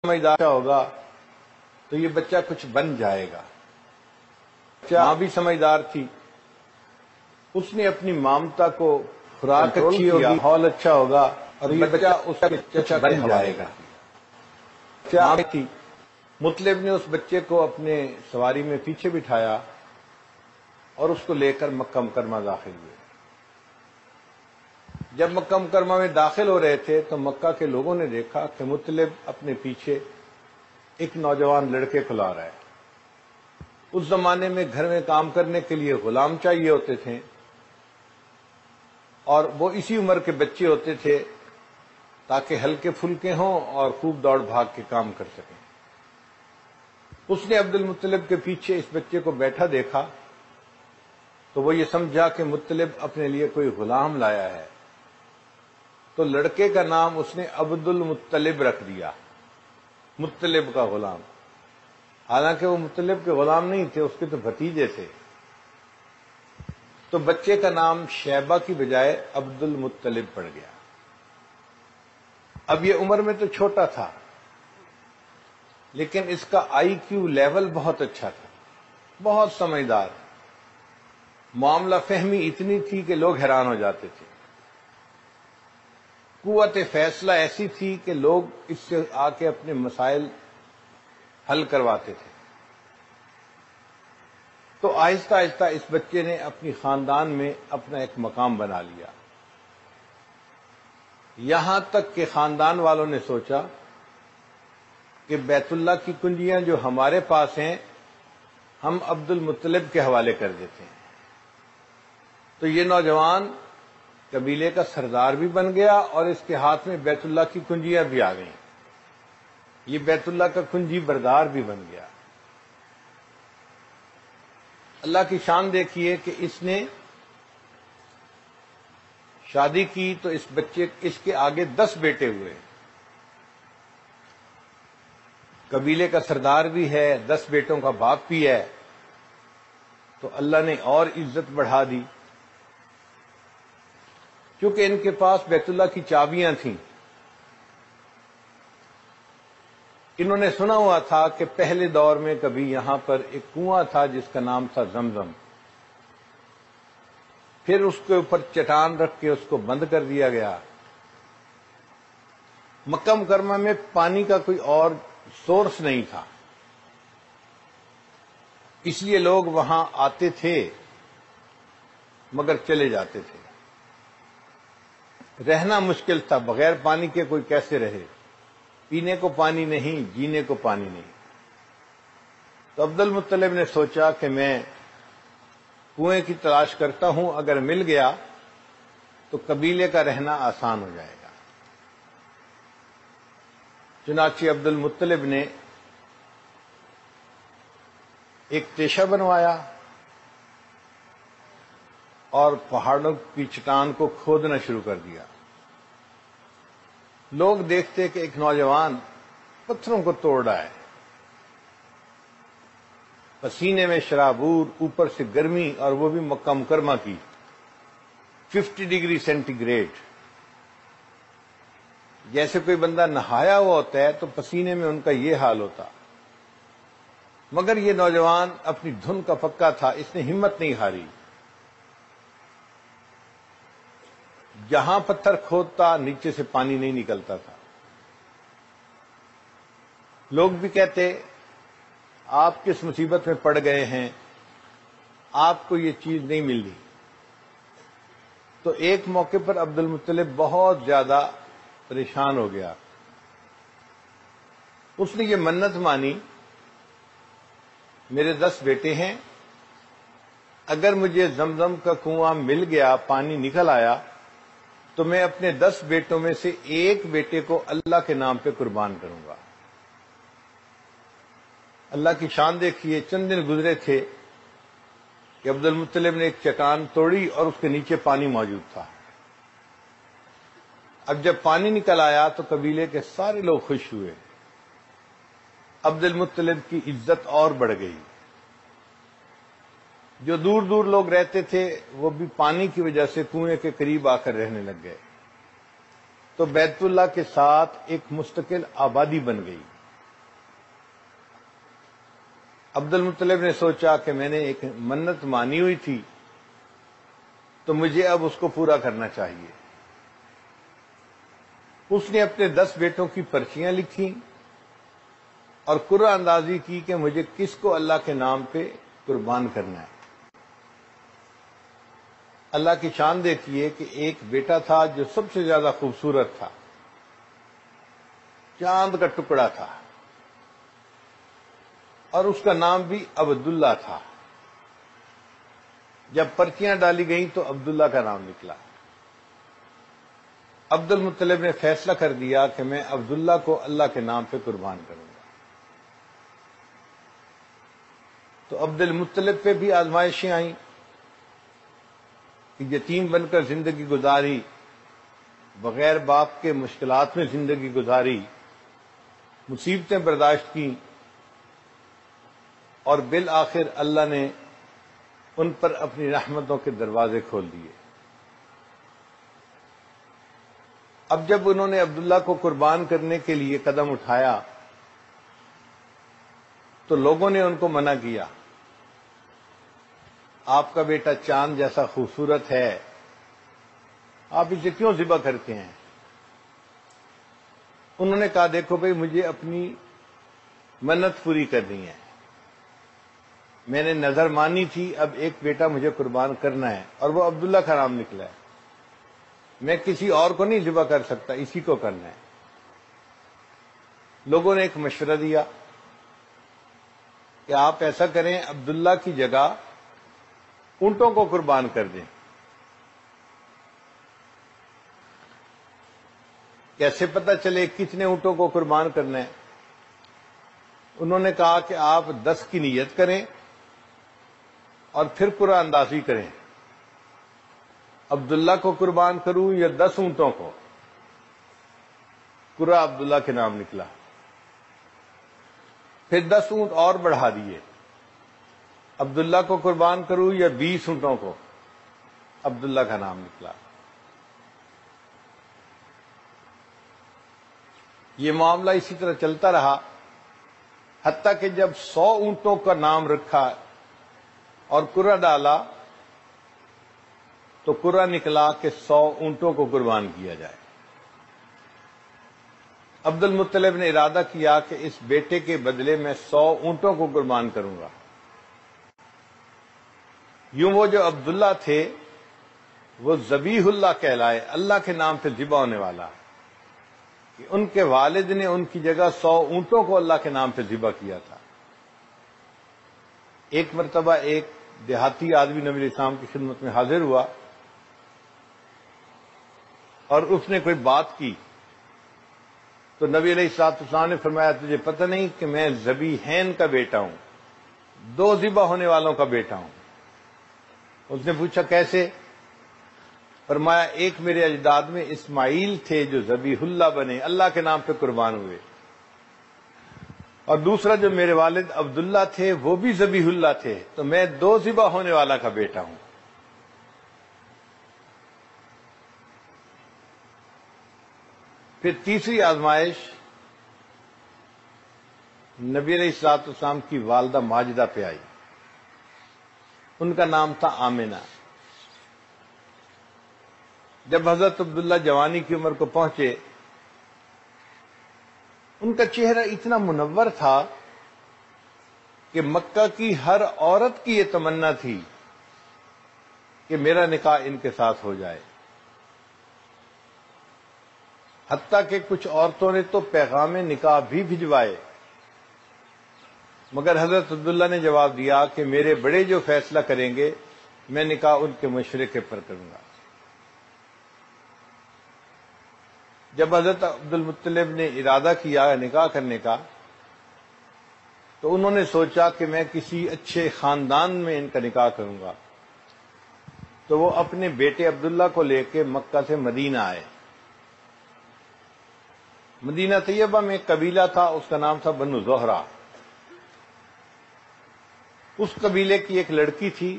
سمجھدار ہوگا تو یہ بچہ کچھ بن جائے گا۔ ماں بھی سمجھدار تھی، اس نے اپنی مامتا کو خوراک اچھی ہوگی، ماحول اچھا ہوگا اور یہ بچہ اس کا چچا بن جائے گا۔ ماں تھی، مطلب نے اس بچے کو اپنے سواری میں پیچھے بٹھایا اور اس کو لے کر مکہ مکرمہ داخل ہوئے۔ جب مکہ مکرمہ میں داخل ہو رہے تھے تو مکہ کے لوگوں نے دیکھا کہ مطلب اپنے پیچھے ایک نوجوان لڑکے کو لا رہا ہے۔ اس زمانے میں گھر میں کام کرنے کے لیے غلام چاہیے ہوتے تھے اور وہ اسی عمر کے بچے ہوتے تھے تاکہ ہلکے پھلکے ہوں اور خوب دوڑ بھاگ کے کام کر سکیں۔ اس نے عبد المطلب کے پیچھے اس بچے کو بیٹھا دیکھا تو وہ یہ سمجھا کہ مطلب اپنے لیے کوئی غلام لایا ہے، تو لڑکے کا نام اس نے عبد المطلب رکھ دیا، مطلب کا غلام۔ حالانکہ وہ مطلب کے غلام نہیں تھے، اس کے تو بھتیجے تھے۔ تو بچے کا نام شیبہ کی بجائے عبد المطلب پڑ گیا۔ اب یہ عمر میں تو چھوٹا تھا لیکن اس کا آئی کیو لیول بہت اچھا تھا، بہت سمجھدار، معاملہ فہمی اتنی تھی کہ لوگ حیران ہو جاتے تھے، قوت فیصلہ ایسی تھی کہ لوگ اس سے آ کے اپنے مسائل حل کرواتے تھے۔ تو آہستہ آہستہ اس بچے نے اپنی خاندان میں اپنا ایک مقام بنا لیا، یہاں تک کہ خاندان والوں نے سوچا کہ بیت اللہ کی کنجیاں جو ہمارے پاس ہیں ہم عبد المطلب کے حوالے کر دیتے ہیں۔ تو یہ نوجوان قبیلے کا سردار بھی بن گیا اور اس کے ہاتھ میں بیت اللہ کی کنجیاں بھی آ گئیں، یہ بیت اللہ کا کنجی بردار بھی بن گیا۔ اللہ کی شان دیکھیے کہ اس نے شادی کی تو اس کے آگے 10 بیٹے ہوئے، قبیلے کا سردار بھی ہے، 10 بیٹوں کا باپ بھی ہے، تو اللہ نے اور عزت بڑھا دی کیونکہ ان کے پاس بیت اللہ کی چابیاں تھیں۔ انہوں نے سنا ہوا تھا کہ پہلے دور میں کبھی یہاں پر ایک کنواں تھا جس کا نام تھا زمزم، پھر اس کے اوپر چٹان رکھ کے اس کو بند کر دیا گیا۔ مکہ مکرمہ میں پانی کا کوئی اور سورس نہیں تھا، اس لیے لوگ وہاں آتے تھے مگر چلے جاتے تھے، رہنا مشکل تھا، بغیر پانی کے کوئی کیسے رہے، پینے کو پانی نہیں، جینے کو پانی نہیں۔ تو عبد المطلب نے سوچا کہ میں کنویں کی تلاش کرتا ہوں، اگر مل گیا تو قبیلے کا رہنا آسان ہو جائے گا۔ چنانچہ عبد المطلب نے ایک تیشہ بنوایا اور پہاڑوں کی چٹان کو کھودنا شروع کر دیا۔ لوگ دیکھتے کہ ایک نوجوان پتھروں کو توڑ رہا ہے، پسینے میں شرابور، اوپر سے گرمی، اور وہ بھی مکہ مکرمہ کی 50 ڈگری سینٹی گریڈ۔ جیسے کوئی بندہ نہایا ہوا ہوتا ہے تو پسینے میں ان کا یہ حال ہوتا، مگر یہ نوجوان اپنی دھن کا پکا تھا، اس نے ہمت نہیں ہاری، جہاں پتھر کھودتا نیچے سے پانی نہیں نکلتا تھا۔ لوگ بھی کہتے آپ کس مصیبت میں پڑ گئے ہیں، آپ کو یہ چیز نہیں مل رہی۔ تو ایک موقع پر عبد المطلب بہت زیادہ پریشان ہو گیا، اس نے یہ منت مانی، میرے 10 بیٹے ہیں، اگر مجھے زمزم کا کنواں مل گیا، پانی نکل آیا، تو میں اپنے 10 بیٹوں میں سے ایک بیٹے کو اللہ کے نام پہ قربان کروں گا۔ اللہ کی شان دیکھیے، چند دن گزرے تھے کہ عبد المطلب نے ایک چٹان توڑی اور اس کے نیچے پانی موجود تھا۔ اب جب پانی نکل آیا تو قبیلے کے سارے لوگ خوش ہوئے، عبد المطلب کی عزت اور بڑھ گئی۔ جو دور دور لوگ رہتے تھے وہ بھی پانی کی وجہ سے کنویں کے قریب آ کر رہنے لگ گئے، تو بیت اللہ کے ساتھ ایک مستقل آبادی بن گئی۔ عبد المطلب نے سوچا کہ میں نے ایک منت مانی ہوئی تھی تو مجھے اب اس کو پورا کرنا چاہیے۔ اس نے اپنے 10 بیٹوں کی پرچیاں لکھی اور قرعہ اندازی کی کہ مجھے کس کو اللہ کے نام پہ قربان کرنا ہے۔ اللہ کی شان دیکھیے کہ ایک بیٹا تھا جو سب سے زیادہ خوبصورت تھا، چاند کا ٹکڑا تھا، اور اس کا نام بھی عبداللہ تھا۔ جب پرچیاں ڈالی گئیں تو عبداللہ کا نام نکلا۔ عبد المطلب نے فیصلہ کر دیا کہ میں عبداللہ کو اللہ کے نام پہ قربان کروں گا۔ تو عبد المطلب پہ بھی آزمائشیں آئیں کہ یتیم بن کر زندگی گزاری، بغیر باپ کے مشکلات میں زندگی گزاری، مصیبتیں برداشت کی، اور بالآخر اللہ نے ان پر اپنی رحمتوں کے دروازے کھول دیے۔ اب جب انہوں نے عبداللہ کو قربان کرنے کے لیے قدم اٹھایا تو لوگوں نے ان کو منع کیا، آپ کا بیٹا چاند جیسا خوبصورت ہے، آپ اسے کیوں ذبح کرتے ہیں؟ انہوں نے کہا دیکھو بھئی، مجھے اپنی منت پوری کرنی ہے، میں نے نظر مانی تھی، اب ایک بیٹا مجھے قربان کرنا ہے اور وہ عبداللہ کا نام نکلا ہے، میں کسی اور کو نہیں ذبح کر سکتا، اسی کو کرنا ہے۔ لوگوں نے ایک مشورہ دیا کہ آپ ایسا کریں، عبداللہ کی جگہ اونٹوں کو قربان کر دیں۔ کیسے پتہ چلے کتنے اونٹوں کو قربان کرنا ہے؟ انہوں نے کہا کہ آپ 10 کی نیت کریں اور پھر قرعہ اندازی کریں، عبداللہ کو قربان کروں یا 10 اونٹوں کو؟ قرعہ عبداللہ کے نام نکلا۔ پھر 10 اونٹ اور بڑھا دیے، عبداللہ کو قربان کروں یا 20 اونٹوں کو؟ عبداللہ کا نام نکلا۔ یہ معاملہ اسی طرح چلتا رہا، حتیٰ کہ جب 100 اونٹوں کا نام رکھا اور قرعہ ڈالا تو قرعہ نکلا کہ 100 اونٹوں کو قربان کیا جائے۔ عبد المطلب نے ارادہ کیا کہ اس بیٹے کے بدلے میں 100 اونٹوں کو قربان کروں گا۔ یوں وہ جو عبداللہ تھے وہ ذبیح اللہ کہلائے، اللہ کے نام پہ ذبح ہونے والا، کہ ان کے والد نے ان کی جگہ 100 اونٹوں کو اللہ کے نام پہ ذبح کیا تھا۔ ایک مرتبہ ایک دیہاتی آدمی نبی علیہ السلام کی خدمت میں حاضر ہوا اور اس نے کوئی بات کی تو نبی علیہ السلام نے فرمایا تجھے پتہ نہیں کہ میں ذبیحین کا بیٹا ہوں، 2 ذبح ہونے والوں کا بیٹا ہوں؟ اس نے پوچھا کیسے؟ فرمایا ایک میرے اجداد میں اسماعیل تھے جو ذبیح اللہ بنے، اللہ کے نام پہ قربان ہوئے، اور دوسرا جو میرے والد عبداللہ تھے وہ بھی ذبیح اللہ تھے، تو میں 2 ذبح ہونے والا کا بیٹا ہوں۔ پھر تیسری آزمائش نبی علیہ الصلوۃ والسلام کی والدہ ماجدہ پہ آئی، ان کا نام تھا آمنہ۔ جب حضرت عبداللہ جوانی کی عمر کو پہنچے، ان کا چہرہ اتنا منور تھا کہ مکہ کی ہر عورت کی یہ تمنا تھی کہ میرا نکاح ان کے ساتھ ہو جائے، حتیٰ کہ کچھ عورتوں نے تو پیغام نکاح بھی بھجوائے، مگر حضرت عبداللہ نے جواب دیا کہ میرے بڑے جو فیصلہ کریں گے میں نکاح ان کے مشورے پر کروں گا۔ جب حضرت عبد المطلب نے ارادہ کیا نکاح کرنے کا تو انہوں نے سوچا کہ میں کسی اچھے خاندان میں ان کا نکاح کروں گا، تو وہ اپنے بیٹے عبداللہ کو لے کے مکہ سے مدینہ آئے۔ مدینہ طیبہ میں ایک قبیلہ تھا، اس کا نام تھا بنو زہرہ۔ اس قبیلے کی ایک لڑکی تھی،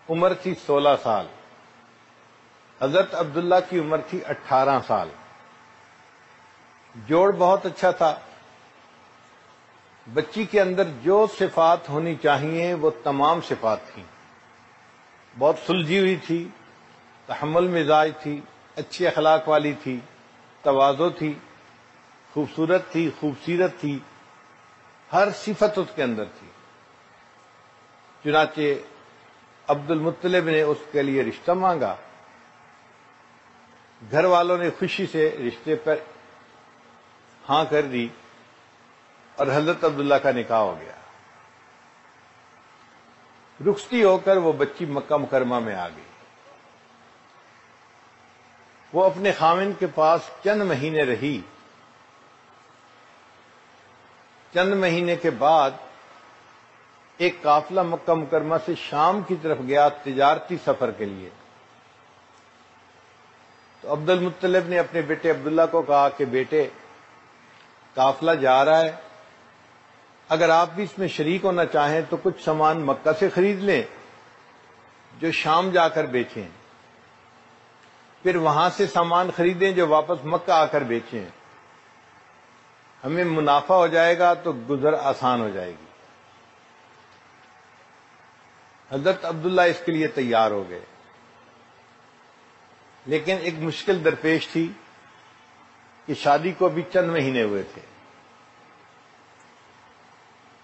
عمر تھی 16 سال، حضرت عبداللہ کی عمر تھی 18 سال، جوڑ بہت اچھا تھا۔ بچی کے اندر جو صفات ہونی چاہیے وہ تمام صفات تھیں. بہت سلجھی ہوئی تھی، تحمل مزاج تھی، اچھے اخلاق والی تھی، تواضع تھی، خوبصورت تھی، خوبصیرت تھی، ہر صفت اس کے اندر تھی. چنانچہ عبد المطلب نے اس کے لیے رشتہ مانگا. گھر والوں نے خوشی سے رشتے پر ہاں کر دی اور حضرت عبداللہ کا نکاح ہو گیا. رخصتی ہو کر وہ بچی مکہ مکرمہ میں آ گئی. وہ اپنے خاوند کے پاس چند مہینے رہی. چند مہینے کے بعد ایک قافلہ مکہ مکرمہ سے شام کی طرف گیا تجارتی سفر کے لیے. تو عبد المطلب نے اپنے بیٹے عبداللہ کو کہا کہ بیٹے، قافلہ جا رہا ہے، اگر آپ بھی اس میں شریک ہونا چاہیں تو کچھ سامان مکہ سے خرید لیں جو شام جا کر بیچیں، پھر وہاں سے سامان خریدیں جو واپس مکہ آ کر بیچیں. ہمیں منافع ہو جائے گا تو گزر آسان ہو جائے گی. حضرت عبداللہ اس کے لیے تیار ہو گئے، لیکن ایک مشکل درپیش تھی کہ شادی کو بھی چند مہینے ہوئے تھے.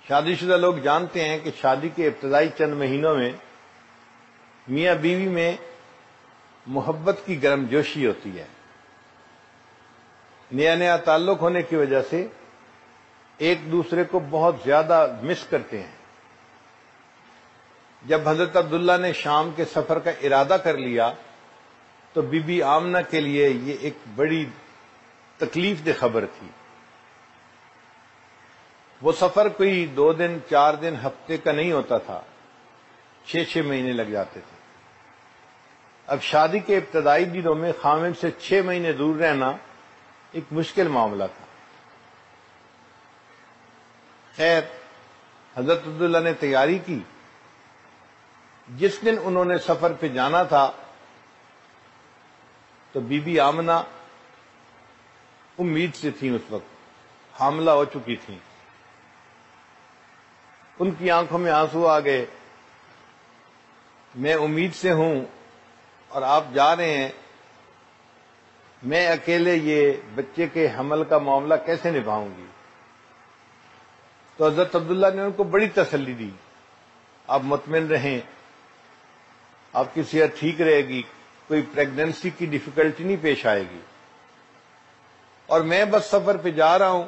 شادی شدہ لوگ جانتے ہیں کہ شادی کے ابتدائی چند مہینوں میں میاں بیوی میں محبت کی گرم جوشی ہوتی ہے. نیا نیا تعلق ہونے کی وجہ سے ایک دوسرے کو بہت زیادہ مس کرتے ہیں. جب حضرت عبداللہ نے شام کے سفر کا ارادہ کر لیا تو بی بی آمنہ کے لیے یہ ایک بڑی تکلیف دہ خبر تھی. وہ سفر کوئی 2 دن 4 دن ہفتے کا نہیں ہوتا تھا، 6 مہینے لگ جاتے تھے. اب شادی کے ابتدائی دنوں میں خاوند سے 6 مہینے دور رہنا ایک مشکل معاملہ تھا. خیر، حضرت عبداللہ نے تیاری کی. جس دن انہوں نے سفر پہ جانا تھا تو بی بی آمنہ امید سے تھیں، اس وقت حاملہ ہو چکی تھیں. ان کی آنکھوں میں آنسو آ گئے. میں امید سے ہوں اور آپ جا رہے ہیں، میں اکیلے یہ بچے کے حمل کا معاملہ کیسے نبھاؤں گی؟ تو حضرت عبداللہ نے ان کو بڑی تسلی دی، آپ مطمئن رہیں، آپ کی صحت ٹھیک رہے گی، کوئی پریگننسی کی ڈیفیکلٹی نہیں پیش آئے گی، اور میں بس سفر پہ جا رہا ہوں،